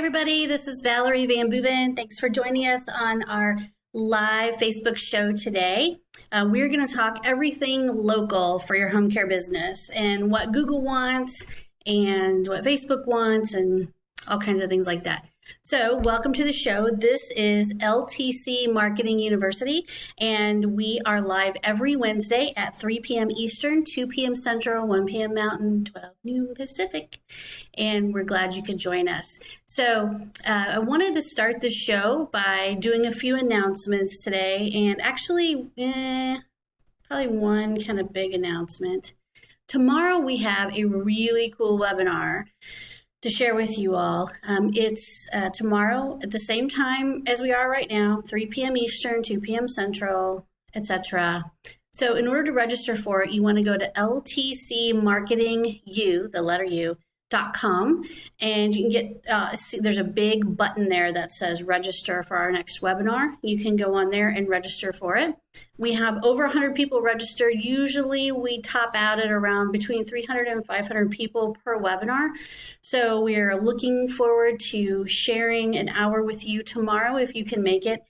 everybody, this is Valerie Van Boeven. Thanks for joining us on our live Facebook show today. We're going to talk everything local for your home care business and what Google wants and what Facebook wants and all kinds of things like that. So welcome to the show. This is LTC Marketing University, and we are live every Wednesday at 3 p.m. Eastern, 2 p.m. Central, 1 p.m. Mountain, 12 noon Pacific, and we're glad you could join us. So I wanted to start the show by doing a few announcements today, and actually probably one kind of big announcement. Tomorrow we have a really cool webinar to share with you all. It's tomorrow at the same time as we are right now, 3 p.m. Eastern, 2 p.m. Central, etc. So in order to register for it, you want to go to LTC Marketing the letter U.com, and you can get, there's a big button there that says register for our next webinar. You can go on there and register for it. We have over 100 people registered. Usually we top out at around between 300 and 500 people per webinar. So we are looking forward to sharing an hour with you tomorrow if you can make it.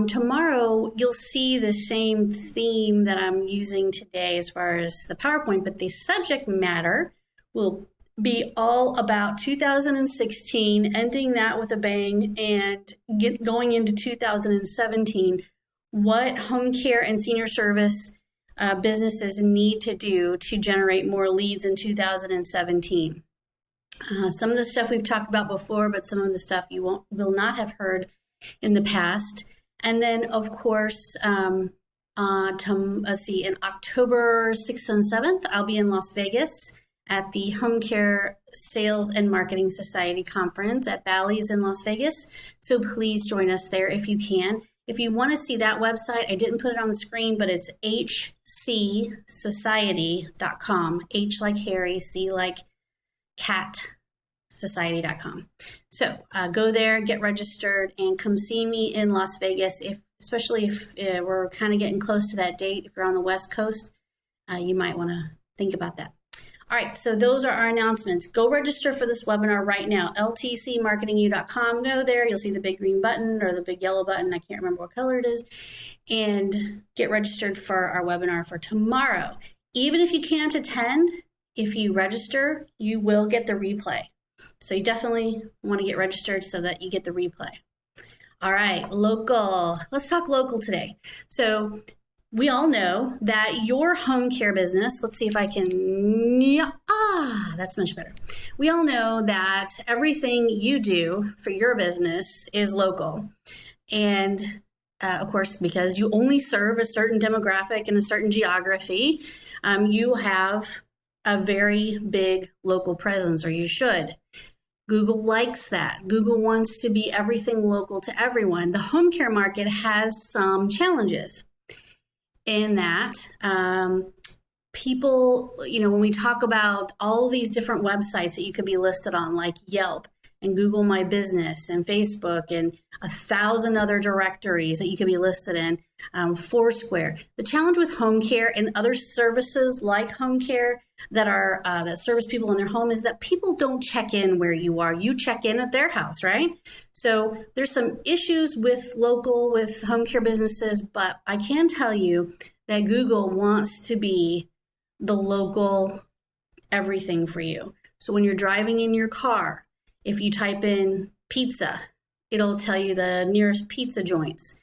Tomorrow you'll see the same theme that I'm using today as far as the PowerPoint, but the subject matter will be all about 2016, ending that with a bang, and going into 2017, what home care and senior service businesses need to do to generate more leads in 2017. Some of the stuff we've talked about before, but some of the stuff you will not have heard in the past. And then, of course, in October 6th and 7th, I'll be in Las Vegas at the Home Care Sales and Marketing Society Conference at Bally's in Las Vegas. So please join us there if you can. If you want to see that website, I didn't put it on the screen, but it's hcsociety.com. H like Harry, C like cat, society.com. So go there, get registered, and come see me in Las Vegas, especially if we're kind of getting close to that date. If you're on the West Coast, you might want to think about that. All right, so those are our announcements. Go register for this webinar right now, ltcmarketingu.com. Go there, you'll see the big green button or the big yellow button. I can't remember what color it is. And get registered for our webinar for tomorrow. Even if you can't attend, if you register, you will get the replay. So you definitely want to get registered so that you get the replay. All right, local. Let's talk local today. So we all know that your home care business, let's see if I can, that's much better. We all know that everything you do for your business is local. And of course, because you only serve a certain demographic and a certain geography, you have a very big local presence, or you should. Google likes that. Google wants to be everything local to everyone. The home care market has some challenges in that people, when we talk about all these different websites that you could be listed on, like Yelp and Google My Business and Facebook and 1,000 other directories that you could be listed in, Foursquare. The challenge with home care and other services like home care that service people in their home is that people don't check in where you are. You check in at their house, right? So there's some issues with home care businesses, but I can tell you that Google wants to be the local everything for you. So when you're driving in your car, if you type in pizza, it'll tell you the nearest pizza joints.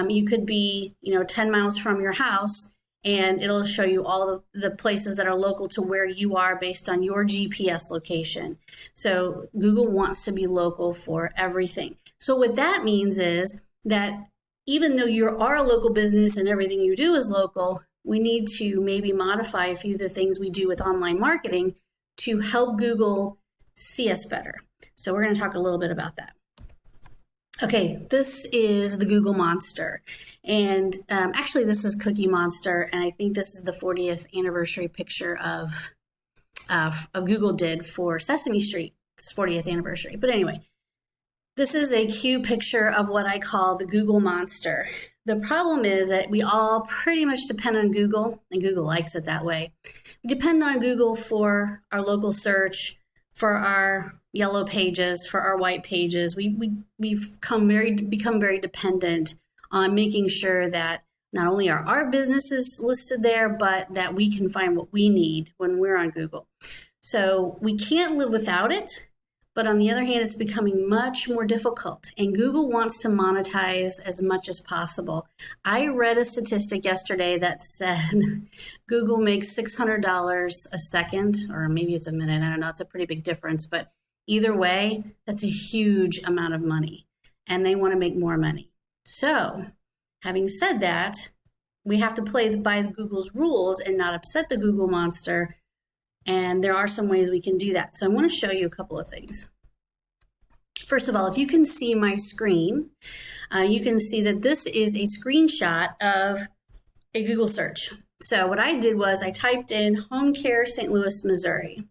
You could be, 10 miles from your house, and it'll show you all the places that are local to where you are based on your GPS location. So Google wants to be local for everything. So what that means is that even though you are a local business and everything you do is local, we need to maybe modify a few of the things we do with online marketing to help Google see us better. So we're going to talk a little bit about that. Okay, this is the Google Monster. And actually, this is Cookie Monster, and I think this is the 40th anniversary picture of Google did for Sesame Street's 40th anniversary. But anyway, this is a cute picture of what I call the Google Monster. The problem is that we all pretty much depend on Google, and Google likes it that way. We depend on Google for our local search, for our yellow pages for our white pages. We've become very dependent on making sure that not only are our businesses listed there, but that we can find what we need when we're on Google. So we can't live without it, but on the other hand, it's becoming much more difficult, and Google wants to monetize as much as possible. I read a statistic yesterday that said Google makes $600 a second, or maybe it's a minute, I don't know, it's a pretty big difference, but either way, that's a huge amount of money, and they want to make more money. So, having said that, we have to play by Google's rules and not upset the Google monster. And there are some ways we can do that. So I want to show you a couple of things. First of all, if you can see my screen, you can see that this is a screenshot of a Google search. So what I did was I typed in home care St. Louis, Missouri.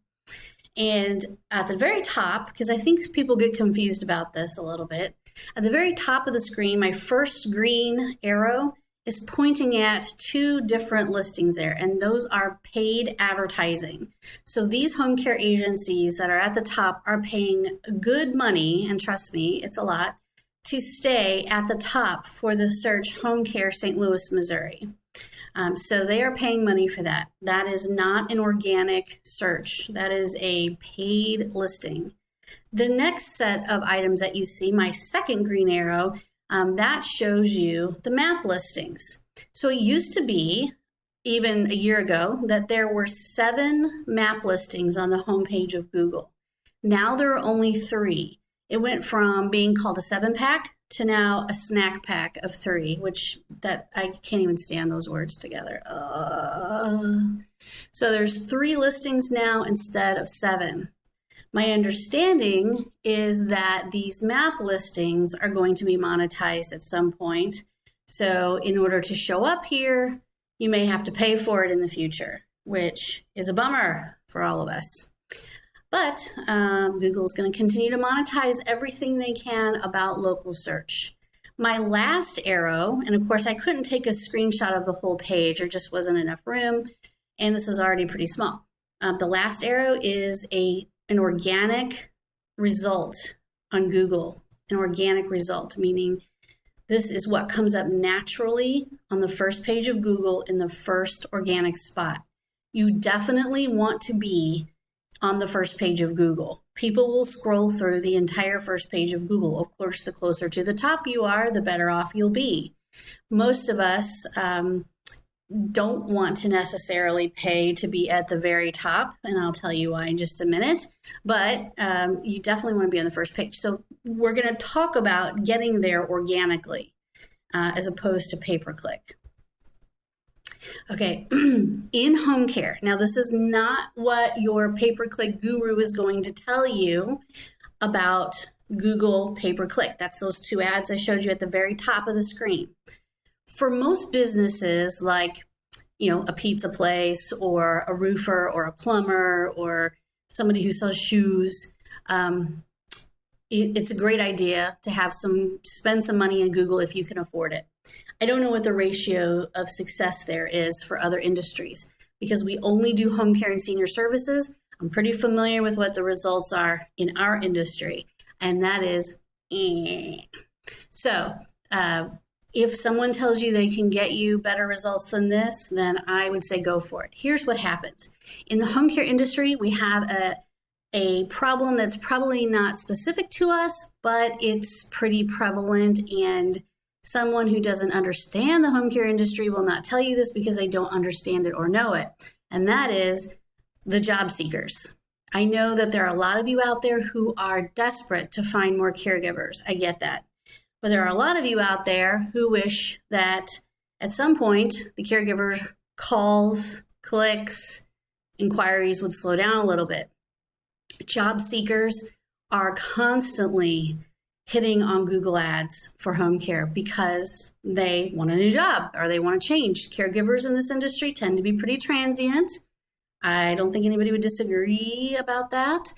And at the very top, because I think people get confused about this a little bit, at the very top of the screen, my first green arrow is pointing at two different listings there, and those are paid advertising. So these home care agencies that are at the top are paying good money, and trust me, it's a lot, to stay at the top for the search home care St. Louis, Missouri. So they are paying money for that. That is not an organic search. That is a paid listing. The next set of items that you see, my second green arrow, that shows you the map listings. So it used to be, even a year ago, that there were 7 map listings on the homepage of Google. Now there are only 3. It went from being called a 7-pack to now a snack pack of 3, which that I can't even stand those words together. So there's 3 listings now instead of 7. My understanding is that these map listings are going to be monetized at some point. So in order to show up here, you may have to pay for it in the future, which is a bummer for all of us. But Google is going to continue to monetize everything they can about local search. My last arrow, and of course I couldn't take a screenshot of the whole page, there just wasn't enough room, and this is already pretty small. The last arrow is an organic result on Google, an organic result, meaning this is what comes up naturally on the first page of Google in the first organic spot. You definitely want to be on the first page of Google. People will scroll through the entire first page of Google. Of course, the closer to the top you are, the better off you'll be. Most of us don't want to necessarily pay to be at the very top, and I'll tell you why in just a minute, but you definitely want to be on the first page. So we're going to talk about getting there organically as opposed to pay-per-click. Okay, in home care. Now, this is not what your pay-per-click guru is going to tell you about Google pay-per-click. That's those 2 ads I showed you at the very top of the screen. For most businesses, like, a pizza place or a roofer or a plumber or somebody who sells shoes, it's a great idea to spend some money in Google if you can afford it. I don't know what the ratio of success there is for other industries because we only do home care and senior services. I'm pretty familiar with what the results are in our industry, and that is So if someone tells you they can get you better results than this, then I would say go for it. Here's what happens. In the home care industry, we have a problem that's probably not specific to us, but it's pretty prevalent, and someone who doesn't understand the home care industry will not tell you this because they don't understand it or know it, and that is the job seekers. I know that there are a lot of you out there who are desperate to find more caregivers. I get that. But there are a lot of you out there who wish that at some point the caregiver calls, clicks, inquiries would slow down a little bit. Job seekers are constantly hitting on Google ads for home care because they want a new job or they want to change. Caregivers in this industry tend to be pretty transient. I don't think anybody would disagree about that.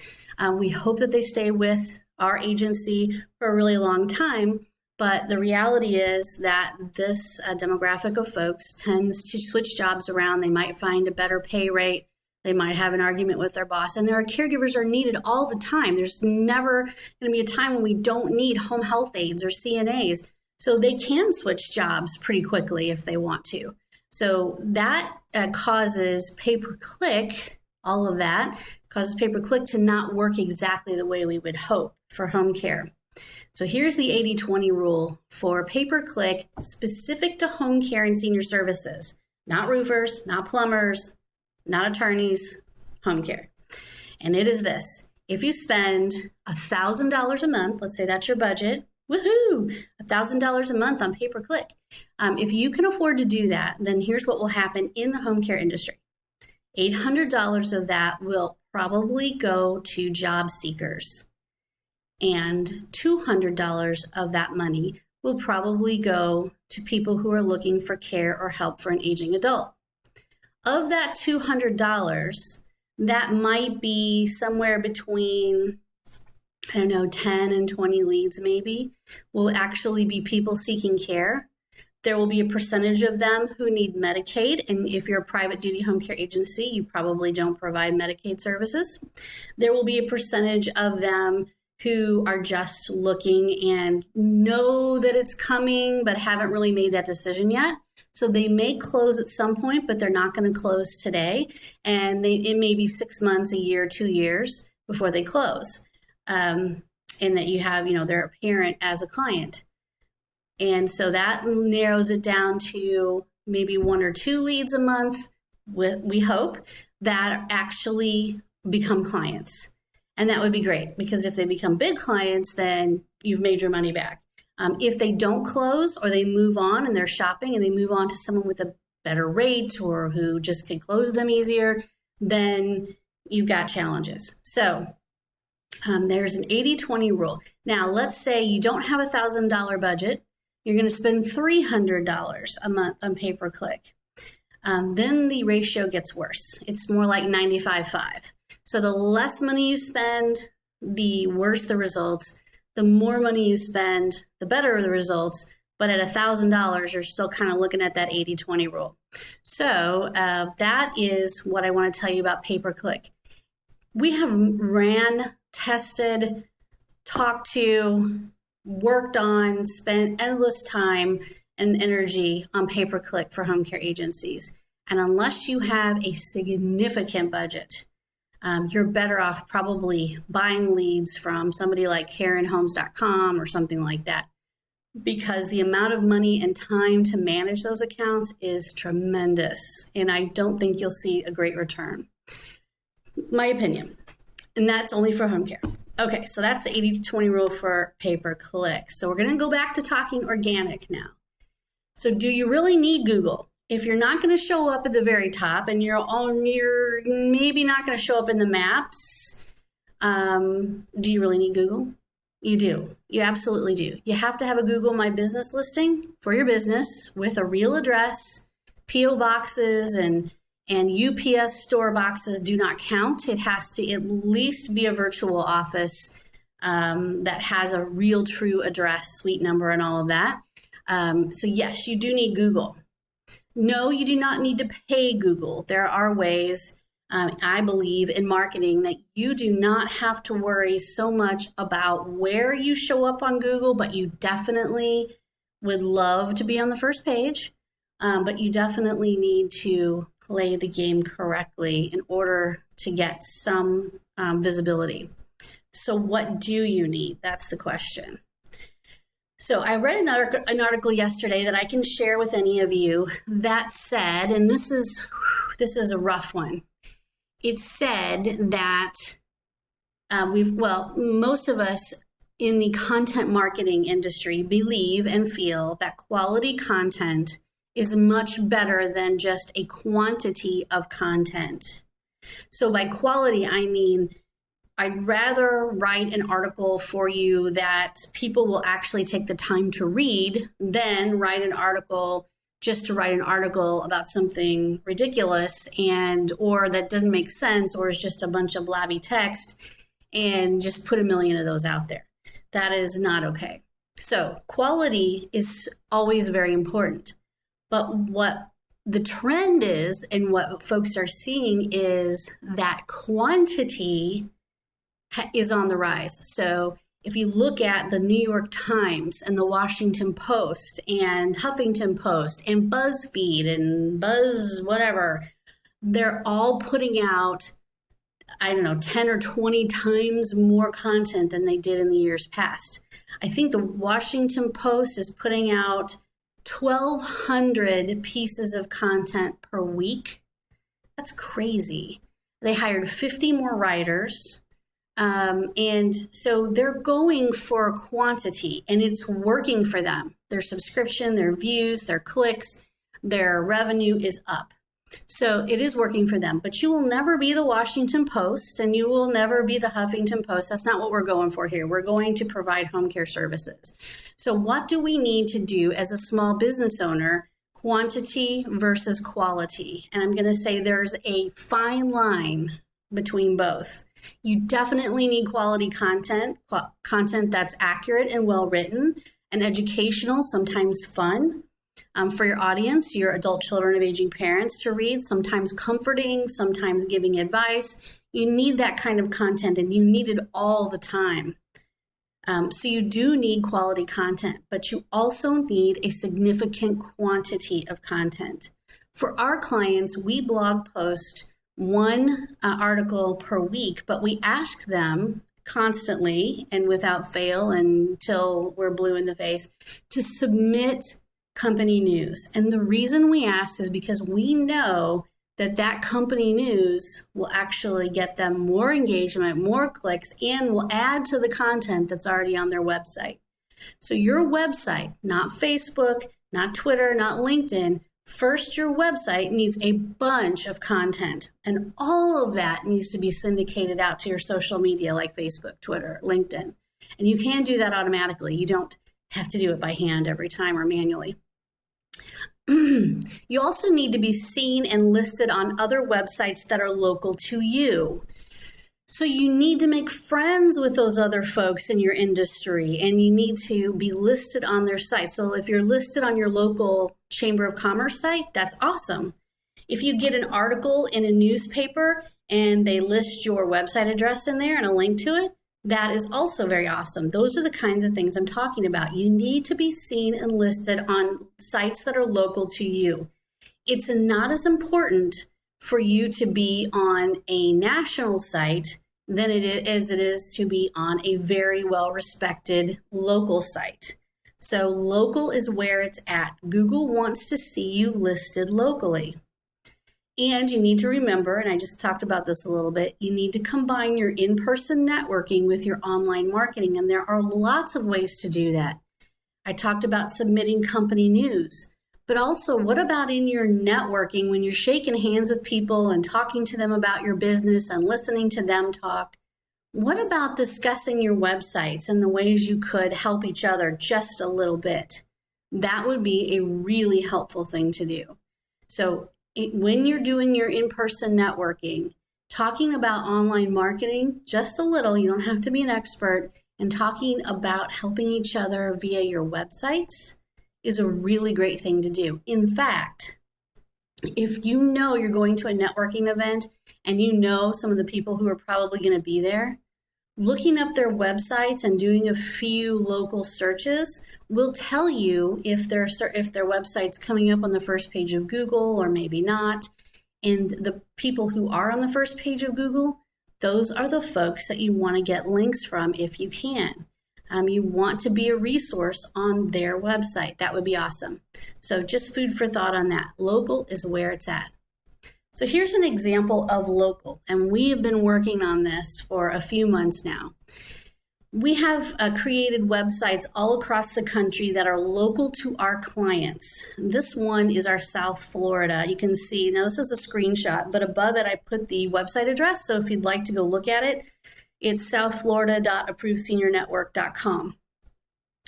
We hope that they stay with our agency for a really long time, but the reality is that this demographic of folks tends to switch jobs around. They might find a better pay rate They might have an argument with their boss, and their caregivers are needed all the time. There's never going to be a time when we don't need home health aides or CNAs. So they can switch jobs pretty quickly if they want to. So that causes pay-per-click, all of that causes pay-per-click to not work exactly the way we would hope for home care. So here's the 80-20 rule for pay-per-click specific to home care and senior services. Not roofers, not plumbers, not attorneys, home care. And it is this: if you spend $1,000 a month, let's say that's your budget, woohoo, $1,000 a month on pay-per-click. If you can afford to do that, then here's what will happen in the home care industry. $800 of that will probably go to job seekers, and $200 of that money will probably go to people who are looking for care or help for an aging adult. Of that $200, that might be somewhere between, 10 and 20 leads maybe, will actually be people seeking care. There will be a percentage of them who need Medicaid, and if you're a private duty home care agency, you probably don't provide Medicaid services. There will be a percentage of them who are just looking and know that it's coming, but haven't really made that decision yet. So they may close at some point, but they're not going to close today. And it may be 6 months, a year, 2 years before they close. And that you have, their parent as a client. And so that narrows it down to maybe 1 or 2 leads a month, we hope, that actually become clients. And that would be great, because if they become big clients, then you've made your money back. If they don't close, or they move on and they're shopping and they move on to someone with a better rate or who just can close them easier, then you've got challenges. So there's an 80-20 rule. Now, let's say you don't have $1,000 budget. You're going to spend $300 a month on pay-per-click. Then the ratio gets worse. It's more like 95-5. So the less money you spend, the worse the results. The more money you spend, the better the results. But at $1,000, you're still kind of looking at that 80-20 rule. So that is what I want to tell you about pay-per-click. We have ran, tested, talked to, worked on, spent endless time and energy on pay-per-click for home care agencies. And unless you have a significant budget, you're better off probably buying leads from somebody like KarenHomes.com or something like that, because the amount of money and time to manage those accounts is tremendous. And I don't think you'll see a great return. My opinion. And that's only for home care. Okay, so that's the 80-20 rule for pay-per-click. So we're going to go back to talking organic now. So do you really need Google? If you're not going to show up at the very top, and you're maybe not going to show up in the maps, do you really need Google? You do. You absolutely do. You have to have a Google My Business listing for your business with a real address. PO boxes and UPS store boxes do not count. It has to at least be a virtual office that has a real true address, suite number, and all of that. So yes, you do need Google. No, you do not need to pay Google. There are ways, I believe, in marketing that you do not have to worry so much about where you show up on Google, but you definitely would love to be on the first page. But you definitely need to play the game correctly in order to get some visibility. So what do you need? That's the question. So I read an article yesterday that I can share with any of you that said, and this is a rough one. It said that most of us in the content marketing industry believe and feel that quality content is much better than just a quantity of content. So by quality, I mean, I'd rather write an article for you that people will actually take the time to read than write an article just to write an article about something ridiculous or that doesn't make sense, or is just a bunch of blabby text and just put 1 million of those out there. That is not okay. So quality is always very important. But what the trend is, and what folks are seeing is that quantity is on the rise. So if you look at the New York Times and the Washington Post and Huffington Post and BuzzFeed and Buzz whatever, they're all putting out, I don't know, 10 or 20 times more content than they did in the years past. I think the Washington Post is putting out 1,200 pieces of content per week. That's crazy. They hired 50 more writers. And so they're going for quantity, and it's working for them. Their subscription, their views, their clicks, their revenue is up. So it is working for them, but you will never be the Washington Post and you will never be the Huffington Post. That's not what we're going for here. We're going to provide home care services. So what do we need to do as a small business owner? Quantity versus quality. And I'm going to say there's a fine line between both. You definitely need quality content that's accurate and well written and educational, sometimes fun. For your audience, your adult children of aging parents to read, sometimes comforting, sometimes giving advice. You need that kind of content, and you need it all the time. So you do need quality content, but you also need a significant quantity of content. For our clients, we blog post one article per week, but we ask them constantly and without fail until we're blue in the face to submit company news. And the reason we ask is because we know that that company news will actually get them more engagement, more clicks, and will add to the content that's already on their website. So your website, not Facebook, not Twitter, not LinkedIn, first your website needs a bunch of content, and all of that needs to be syndicated out to your social media like Facebook, Twitter, LinkedIn. And you can do that automatically. You don't have to do it by hand every time or manually. You also need to be seen and listed on other websites that are local to you. So you need to make friends with those other folks in your industry, and you need to be listed on their site. So if you're listed on your local Chamber of Commerce site, that's awesome. If you get an article in a newspaper and they list your website address in there and a link to it, that is also very awesome. Those are the kinds of things I'm talking about. You need to be seen and listed on sites that are local to you. It's not as important for you to be on a national site than it is to be on a very well-respected local site. So local is where it's at. Google wants to see you listed locally. And you need to remember, and I just talked about this a little bit, you need to combine your in-person networking with your online marketing, and there are lots of ways to do that. I talked about submitting company news, but also what about in your networking when you're shaking hands with people and talking to them about your business and listening to them talk? What about discussing your websites and the ways you could help each other just a little bit? That would be a really helpful thing to do. So when you're doing your in-person networking, talking about online marketing just a little, you don't have to be an expert, and talking about helping each other via your websites is a really great thing to do. In fact, if you know you're going to a networking event and you know some of the people who are probably going to be there, looking up their websites and doing a few local searches will tell you if their website's coming up on the first page of Google or maybe not. And the people who are on the first page of Google, those are the folks that you want to get links from if you can. You want to be a resource on their website. That would be awesome. So just food for thought on that. Local is where it's at. So here's an example of local, and we have been working on this for a few months now. We have created websites all across the country that are local to our clients. This one is our South Florida. You can see, now this is a screenshot, but above it I put the website address. So if you'd like to go look at it, it's southflorida.approvedseniornetwork.com.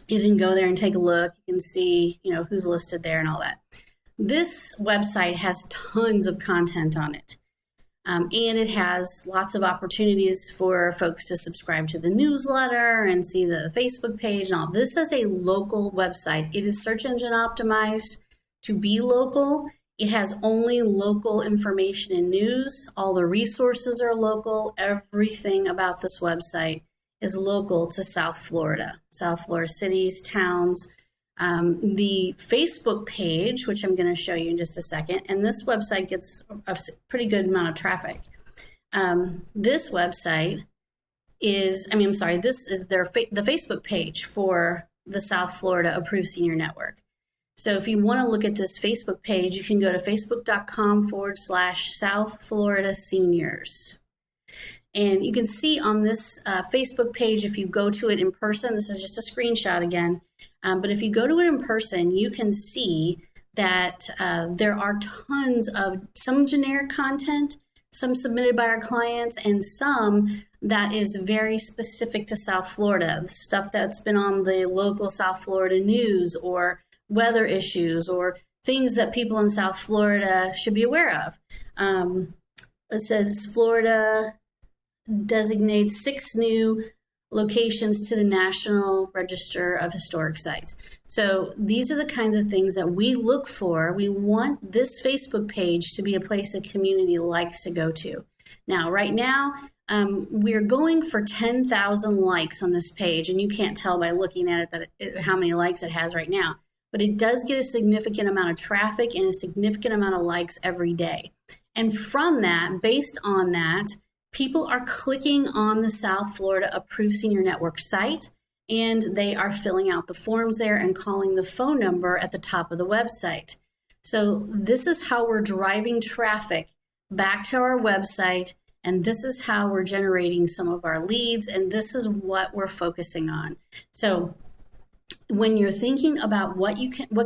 You can go there and take a look. You can see, who's listed there and all that. This website has tons of content on it. And it has lots of opportunities for folks to subscribe to the newsletter and see the Facebook page and all. This is a local website. It is search engine optimized to be local, It has only local information and news. All the resources are local. Everything about this website is local to South Florida cities, towns. The Facebook page, which I'm going to show you in just a second, and this website gets a pretty good amount of traffic. This website is, this is the Facebook page for the South Florida Approved Senior Network. So if you want to look at this Facebook page, you can go to facebook.com/South Florida Seniors. And you can see on this Facebook page, if you go to it in person, this is just a screenshot again, but if you go to it in person, you can see that there are tons of some generic content, some submitted by our clients, and some that is very specific to South Florida, stuff that's been on the local South Florida news or weather issues or things that people in South Florida should be aware of. It says Florida designates 6 new locations to the National Register of Historic Sites. So these are the kinds of things that we look for. We want this Facebook page to be a place a community likes to go to. Now, right now, we're going for 10,000 likes on this page, and you can't tell by looking at it how many likes it has right now, but it does get a significant amount of traffic and a significant amount of likes every day. And from that, based on that, people are clicking on the South Florida Approved Senior Network site, and they are filling out the forms there and calling the phone number at the top of the website. So this is how we're driving traffic back to our website, and this is how we're generating some of our leads, and this is what we're focusing on. So when you're thinking about what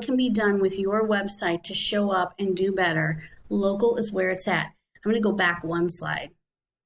can be done with your website to show up and do better, local is where it's at. I'm going to go back one slide.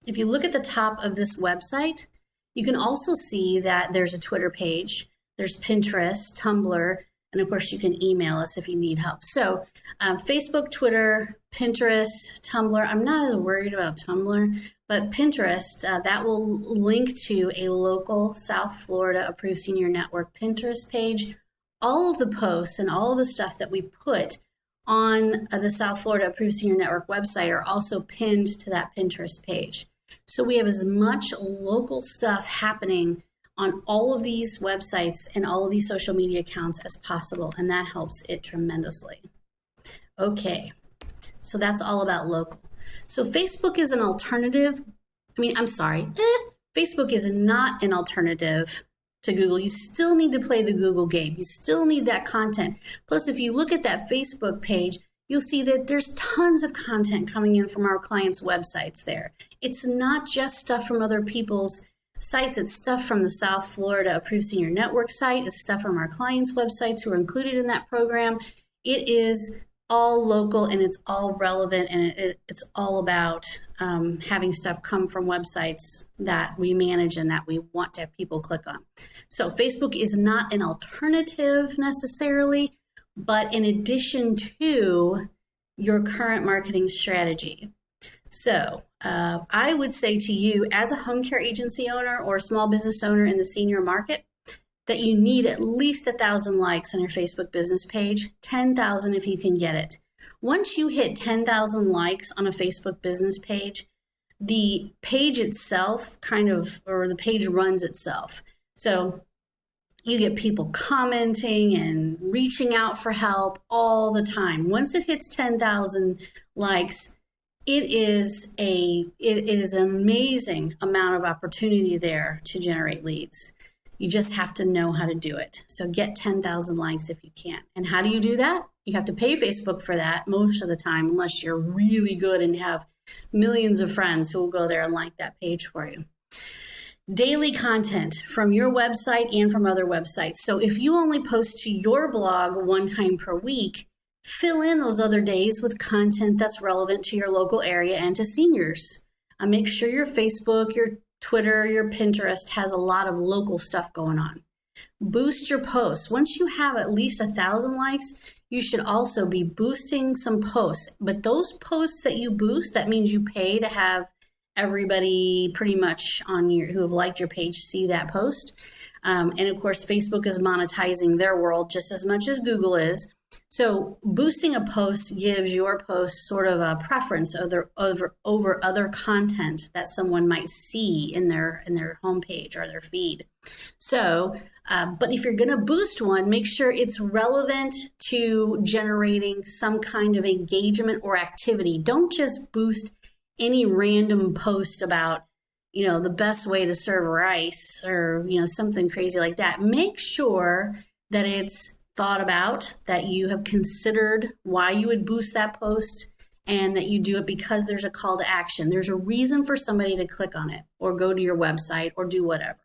If you look at the top of this website, you can also see that there's a Twitter page, there's Pinterest, Tumblr, and of course you can email us if you need help. So Facebook, Twitter, Pinterest, Tumblr. I'm not as worried about Tumblr, but Pinterest, that will link to a local South Florida Approved Senior Network Pinterest page. All of the posts and all of the stuff that we put on the South Florida Approved Senior Network website are also pinned to that Pinterest page. So we have as much local stuff happening on all of these websites and all of these social media accounts as possible, and that helps it tremendously. Okay, so that's all about local. So Facebook is an alternative. Facebook is not an alternative to Google. You still need to play the Google game. You still need that content. Plus, if you look at that Facebook page, you'll see that there's tons of content coming in from our clients' websites there. It's not just stuff from other people's sites. It's stuff from the South Florida Approved Senior Network site. It's stuff from our clients' websites who are included in that program. It is all local and it's all relevant, and it's all about having stuff come from websites that we manage and that we want to have people click on. So Facebook is not an alternative necessarily, but in addition to your current marketing strategy. So I would say to you, as a home care agency owner or a small business owner in the senior market, that you need at least 1,000 likes on your Facebook business page, 10,000 if you can get it. Once you hit 10,000 likes on a Facebook business page, the page itself the page runs itself. So you get people commenting and reaching out for help all the time. Once it hits 10,000 likes, it is an amazing amount of opportunity there to generate leads. You just have to know how to do it. So get 10,000 likes if you can. And how do you do that? You have to pay Facebook for that most of the time, unless you're really good and have millions of friends who will go there and like that page for you. Daily content from your website and from other websites. So if you only post to your blog one time per week, fill in those other days with content that's relevant to your local area and to seniors. Make sure your Facebook, your Twitter, your Pinterest has a lot of local stuff going on. Boost your posts. Once you have at least 1,000 likes, you should also be boosting some posts. But those posts that you boost, that means you pay to have everybody pretty much who have liked your page see that post. And of course, Facebook is monetizing their world just as much as Google is. So boosting a post gives your post sort of a preference over other content that someone might see in their homepage or their feed. So, but if you're going to boost one, make sure it's relevant to generating some kind of engagement or activity. Don't just boost any random post about, the best way to serve rice or, something crazy like that. Make sure that it's thought about, that you have considered why you would boost that post, and that you do it because there's a call to action. There's a reason for somebody to click on it or go to your website or do whatever.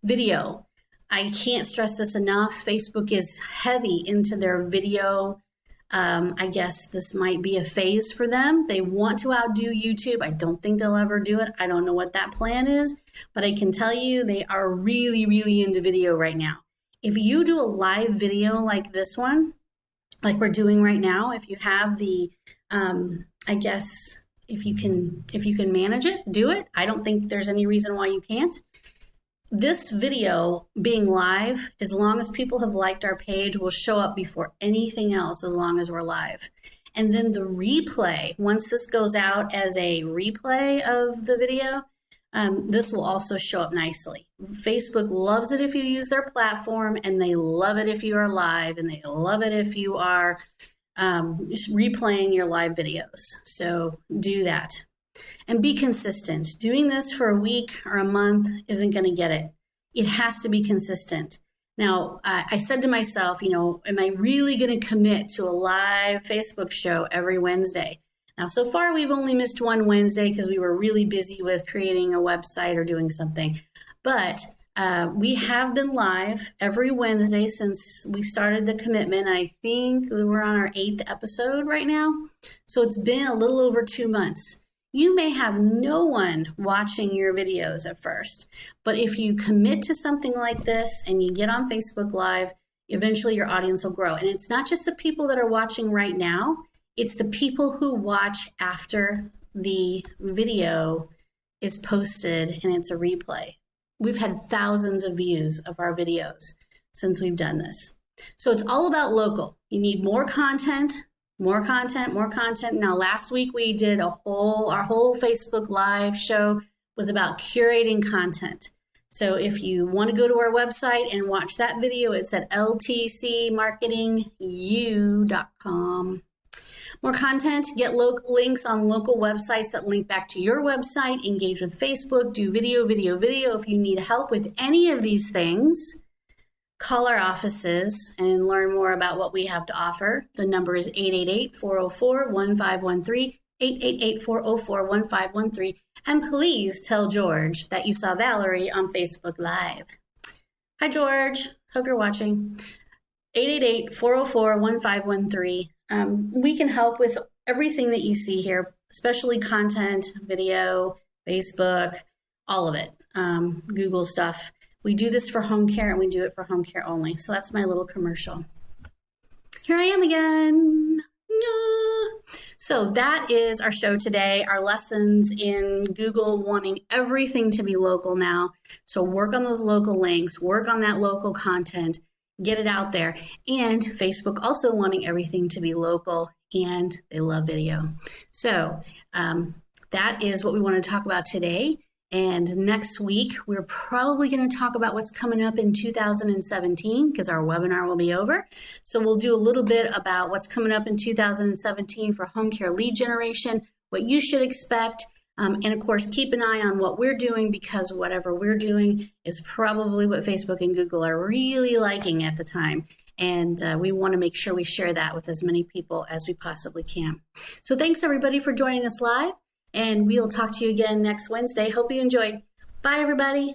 Video. I can't stress this enough. Facebook is heavy into their video. I guess this might be a phase for them. They want to outdo YouTube. I don't think they'll ever do it. I don't know what that plan is, but I can tell you they are really, really into video right now. If you do a live video like this one, like we're doing right now, if you have the, I guess, if you can manage it, do it. I don't think there's any reason why you can't. This video being live, as long as people have liked our page, will show up before anything else as long as we're live. And then the replay, once this goes out as a replay of the video, this will also show up nicely. Facebook loves it if you use their platform, and they love it if you are live, and they love it if you are replaying your live videos. So do that. And be consistent. Doing this for a week or a month isn't going to get it. It has to be consistent. Now, I said to myself, am I really going to commit to a live Facebook show every Wednesday? Now, so far, we've only missed one Wednesday because we were really busy with creating a website or doing something. But we have been live every Wednesday since we started the commitment. I think we're on our 8th episode right now. So it's been a little over 2 months. You may have no one watching your videos at first, but if you commit to something like this and you get on Facebook Live, eventually your audience will grow. And it's not just the people that are watching right now, it's the people who watch after the video is posted and it's a replay. We've had thousands of views of our videos since we've done this. So it's all about local. You need more content. More content, more content. Now, last week we did our whole Facebook Live show was about curating content. So if you want to go to our website and watch that video, it's at ltcmarketingu.com. More content, get links on local websites that link back to your website, engage with Facebook, do video. If you need help with any of these things, call our offices and learn more about what we have to offer. The number is 888-404-1513, 888-404-1513. And please tell George that you saw Valerie on Facebook Live. Hi, George. Hope you're watching. 888-404-1513. We can help with everything that you see here, especially content, video, Facebook, all of it, Google stuff. We do this for home care, and we do it for home care only. So that's my little commercial. Here I am again. So that is our show today, our lessons in Google wanting everything to be local now. So work on those local links, work on that local content, get it out there. And Facebook also wanting everything to be local, and they love video. So that is what we want to talk about today. And next week, we're probably going to talk about what's coming up in 2017 because our webinar will be over. So we'll do a little bit about what's coming up in 2017 for home care lead generation, what you should expect, and of course, keep an eye on what we're doing because whatever we're doing is probably what Facebook and Google are really liking at the time. And we want to make sure we share that with as many people as we possibly can. So thanks, everybody, for joining us live. And we'll talk to you again next Wednesday. Hope you enjoyed. Bye, everybody.